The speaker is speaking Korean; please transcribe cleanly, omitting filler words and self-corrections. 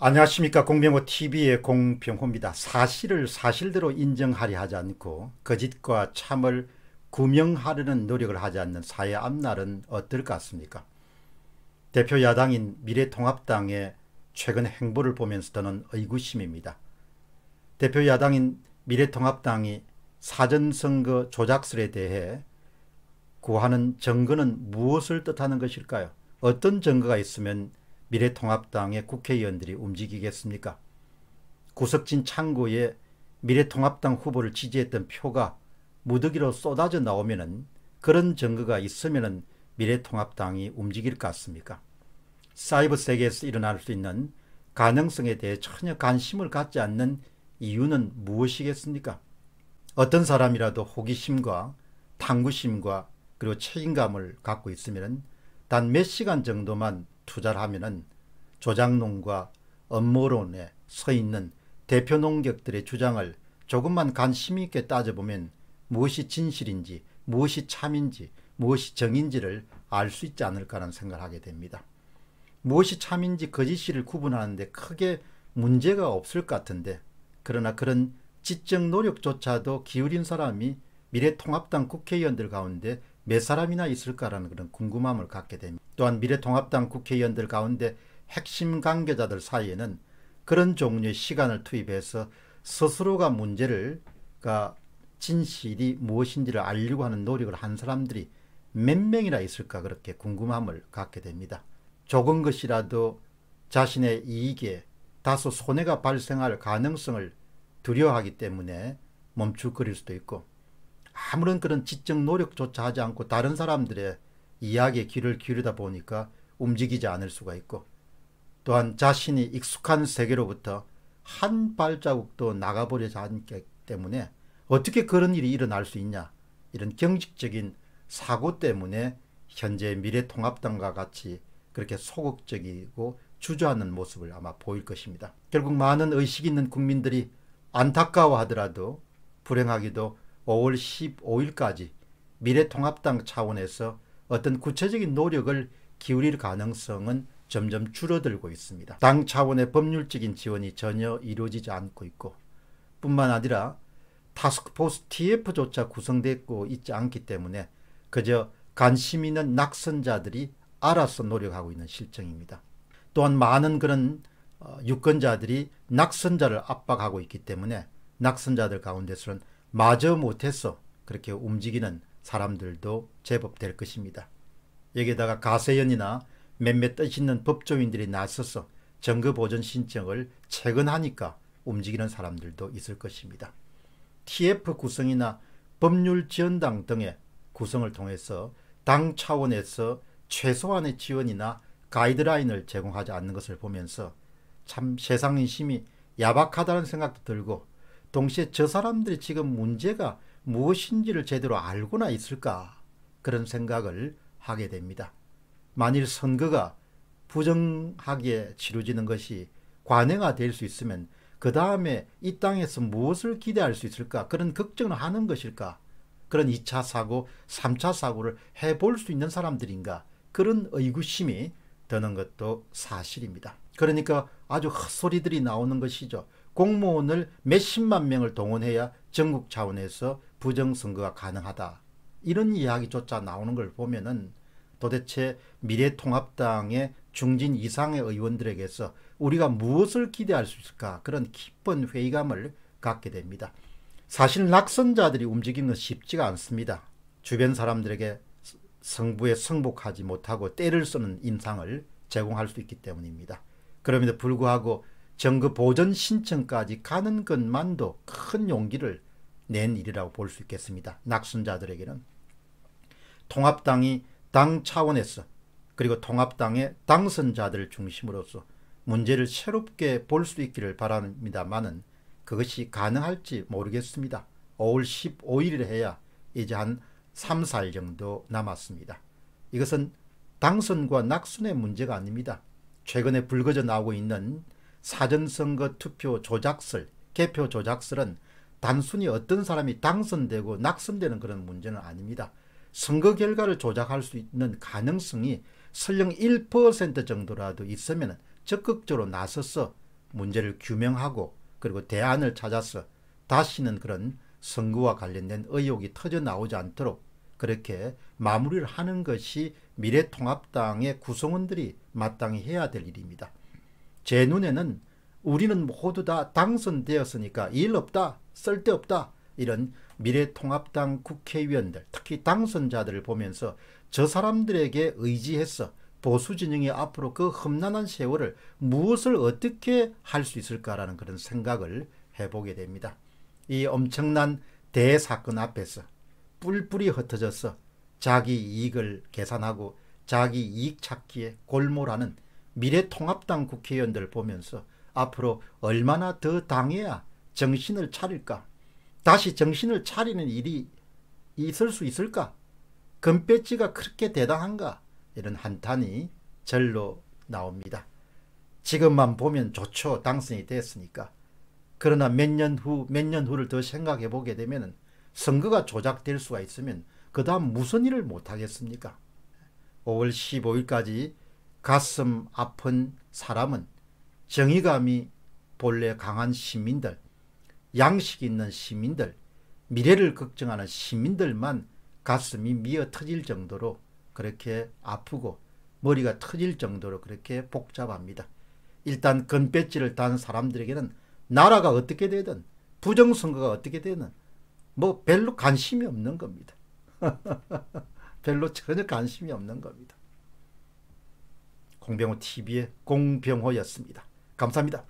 안녕하십니까. 공병호TV의 공병호입니다. 사실을 사실대로 인정하려 하지 않고 거짓과 참을 구명하려는 노력을 하지 않는 사회 앞날은 어떨 것 같습니까? 대표 야당인 미래통합당의 최근 행보를 보면서 저는 의구심입니다. 대표 야당인 미래통합당이 사전선거 조작설에 대해 구하는 증거는 무엇을 뜻하는 것일까요? 어떤 증거가 있으면 미래통합당의 국회의원들이 움직이겠습니까? 구석진 창고에 미래통합당 후보를 지지했던 표가 무더기로 쏟아져 나오면은 그런 증거가 있으면은 미래통합당이 움직일 것 같습니까? 사이버 세계에서 일어날 수 있는 가능성에 대해 전혀 관심을 갖지 않는 이유는 무엇이겠습니까? 어떤 사람이라도 호기심과 탐구심과 그리고 책임감을 갖고 있으면 단 몇 시간 정도만 투자를 하면은 조작론과 음모론에 서 있는 대표 농객들의 주장을 조금만 관심 있게 따져보면 무엇이 진실인지, 무엇이 참인지, 무엇이 정인지를 알 수 있지 않을까라는 생각을 하게 됩니다. 무엇이 참인지 거짓을 구분하는데 크게 문제가 없을 것 같은데, 그러나 그런 지적 노력조차도 기울인 사람이 미래통합당 국회의원들 가운데 몇 사람이나 있을까라는 그런 궁금함을 갖게 됩니다. 또한 미래통합당 국회의원들 가운데 핵심 관계자들 사이에는 그런 종류의 시간을 투입해서 스스로가 문제를 진실이 무엇인지를 알려고 하는 노력을 한 사람들이 몇 명이나 있을까, 그렇게 궁금함을 갖게 됩니다. 적은 것이라도 자신의 이익에 다소 손해가 발생할 가능성을 두려워하기 때문에 멈출거릴 수도 있고, 아무런 그런 지적 노력조차 하지 않고 다른 사람들의 이야기에 귀를 기울이다 보니까 움직이지 않을 수가 있고, 또한 자신이 익숙한 세계로부터 한 발자국도 나가버리지 않기 때문에 어떻게 그런 일이 일어날 수 있냐, 이런 경직적인 사고 때문에 현재 미래통합당과 같이 그렇게 소극적이고 주저하는 모습을 아마 보일 것입니다. 결국 많은 의식 있는 국민들이 안타까워하더라도 불행하게도 5월 15일까지 미래통합당 차원에서 어떤 구체적인 노력을 기울일 가능성은 점점 줄어들고 있습니다. 당 차원의 법률적인 지원이 전혀 이루어지지 않고 있고, 뿐만 아니라 타스크포스 TF조차 구성되고 있지 않기 때문에 그저 관심 있는 낙선자들이 알아서 노력하고 있는 실정입니다. 또한 많은 그런 유권자들이 낙선자를 압박하고 있기 때문에 낙선자들 가운데서는 마저 못해서 그렇게 움직이는 사람들도 제법 될 것입니다. 여기에다가 가세연이나 몇몇 뜻 있는 법조인들이 나서서 정거보전 신청을 채근하니까 움직이는 사람들도 있을 것입니다. TF 구성이나 법률지원당 등의 구성을 통해서 당 차원에서 최소한의 지원이나 가이드라인을 제공하지 않는 것을 보면서 참 세상인심이 야박하다는 생각도 들고, 동시에 저 사람들이 지금 문제가 무엇인지를 제대로 알고나 있을까, 그런 생각을 하게 됩니다. 만일 선거가 부정하게 치러지는 것이 관행화될 수 있으면 그 다음에 이 땅에서 무엇을 기대할 수 있을까, 그런 걱정을 하는 것일까, 그런 2차 사고 3차 사고를 해볼 수 있는 사람들인가, 그런 의구심이 드는 것도 사실입니다. 그러니까 아주 헛소리들이 나오는 것이죠. 공무원을 몇십만 명을 동원해야 전국 차원에서 부정선거가 가능하다, 이런 이야기조차 나오는 걸 보면은 도대체 미래통합당의 중진 이상의 의원들에게서 우리가 무엇을 기대할 수 있을까, 그런 깊은 회의감을 갖게 됩니다. 사실 낙선자들이 움직이는 건 쉽지가 않습니다. 주변 사람들에게 성부에 승복하지 못하고 때를 쓰는 인상을 제공할 수 있기 때문입니다. 그럼에도 불구하고 정거 보전 신청까지 가는 것만도 큰 용기를 낸 일이라고 볼 수 있겠습니다. 낙선자들에게는 통합당이 당 차원에서, 그리고 통합당의 당선자들을 중심으로서 문제를 새롭게 볼 수 있기를 바랍니다만은 그것이 가능할지 모르겠습니다. 5월 15일을 해야 이제 한 3, 4일 정도 남았습니다. 이것은 당선과 낙선의 문제가 아닙니다. 최근에 불거져 나오고 있는 사전선거 투표 조작설, 개표 조작설은 단순히 어떤 사람이 당선되고 낙선되는 그런 문제는 아닙니다. 선거 결과를 조작할 수 있는 가능성이 설령 1% 정도라도 있으면 적극적으로 나서서 문제를 규명하고 그리고 대안을 찾아서 다시는 그런 선거와 관련된 의혹이 터져 나오지 않도록 그렇게 마무리를 하는 것이 미래통합당의 구성원들이 마땅히 해야 될 일입니다. 제 눈에는 우리는 모두 다 당선되었으니까 일 없다, 쓸데없다, 이런 미래통합당 국회의원들, 특히 당선자들을 보면서 저 사람들에게 의지해서 보수진영이 앞으로 그 험난한 세월을 무엇을 어떻게 할 수 있을까라는 그런 생각을 해보게 됩니다. 이 엄청난 대사건 앞에서 뿔뿔이 흩어져서 자기 이익을 계산하고 자기 이익 찾기에 골몰하는 미래통합당 국회의원들을 보면서 앞으로 얼마나 더 당해야 정신을 차릴까? 다시 정신을 차리는 일이 있을 수 있을까? 금배지가 그렇게 대단한가? 이런 한탄이 절로 나옵니다. 지금만 보면 좋죠. 당선이 됐으니까. 그러나 몇 년 후를 더 생각해 보게 되면 선거가 조작될 수가 있으면 그 다음 무슨 일을 못하겠습니까? 5월 15일까지 가슴 아픈 사람은 정의감이 본래 강한 시민들, 양식 있는 시민들, 미래를 걱정하는 시민들만 가슴이 미어 터질 정도로 그렇게 아프고 머리가 터질 정도로 그렇게 복잡합니다. 일단 건배지를 단 사람들에게는 나라가 어떻게 되든 부정선거가 어떻게 되든 뭐 별로 관심이 없는 겁니다. 별로 전혀 관심이 없는 겁니다. 공병호 TV의 공병호였습니다. 감사합니다.